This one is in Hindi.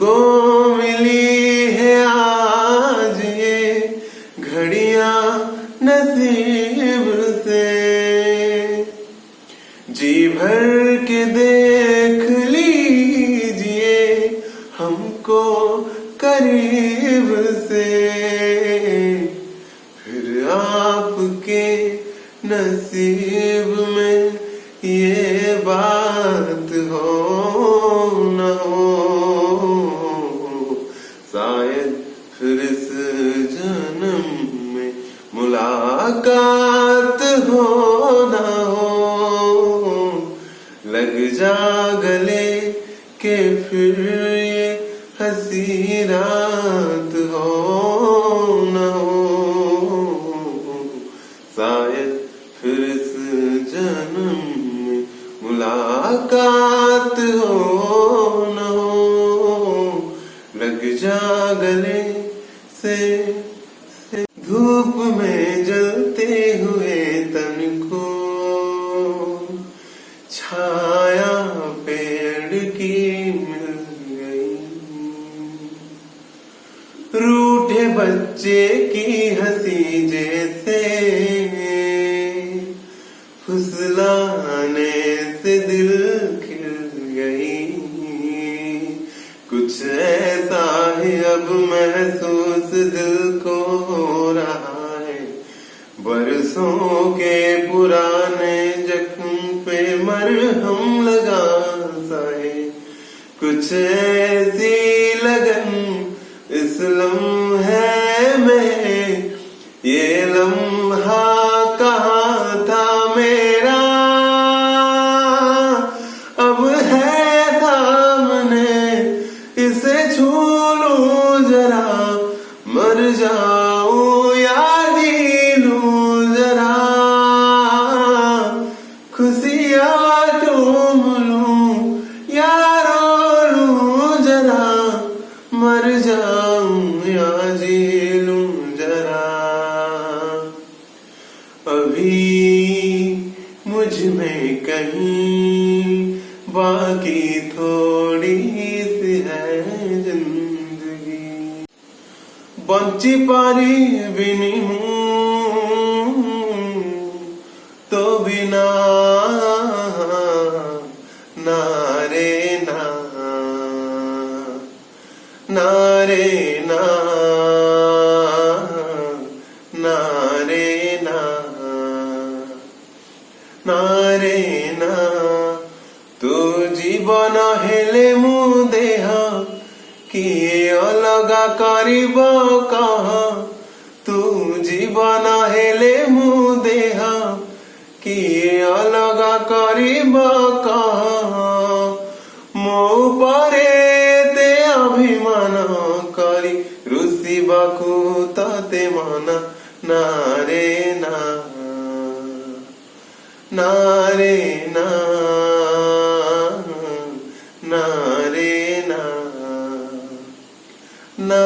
हमको मिली है आज ये घड़ियां नसीब से, जी भर के देख लीजिए हमको करीब से, फिर आपके नसीब में ये बात हो न हो, शायद फिर इस जन्म में मुलाकात हो न हो, लग जा गले के फिर ये हंसी रात हो न हो, शायद फिर इस जन्म में मुलाकात हो न हो, लग जा गले से धूप में जलते हुए तन को छाया पेड़ की मिल गई, रूठे बच्चे की हंसी जैसे फुसलाने से दिल खिल गई, कुछ ऐसा ही अब महसूस दिल को हो रहा है, बरसों के पुराने जख्म पे मरहम लगा सा है, कुछ ऐसी लगन इस लम्हे में, ये लम्हा कहाँ था मेरा, अब है सामने इसे छू लूं जरा, मर जाऊं या जी लूं जरा, खुशियाँ चूम लूं या रो लूं जरा, मर जाऊं या जी लूं जरा, अभी मुझ में कहीं बाकी थोड़ी सी है जिंदगी, बंची पारी बिनी हूँ तो बिना नारे ना, नारे ना, नारे ना, नारे ना, तू जीवन हेले मु देह किए अलगा करिब कह, तू जीवन हेले मु देह किए अलगा करिब कह, मो परे ते अभिमान करी रुसिबाकू तते मना, नारे ना, नारे ना, नारे ना, ना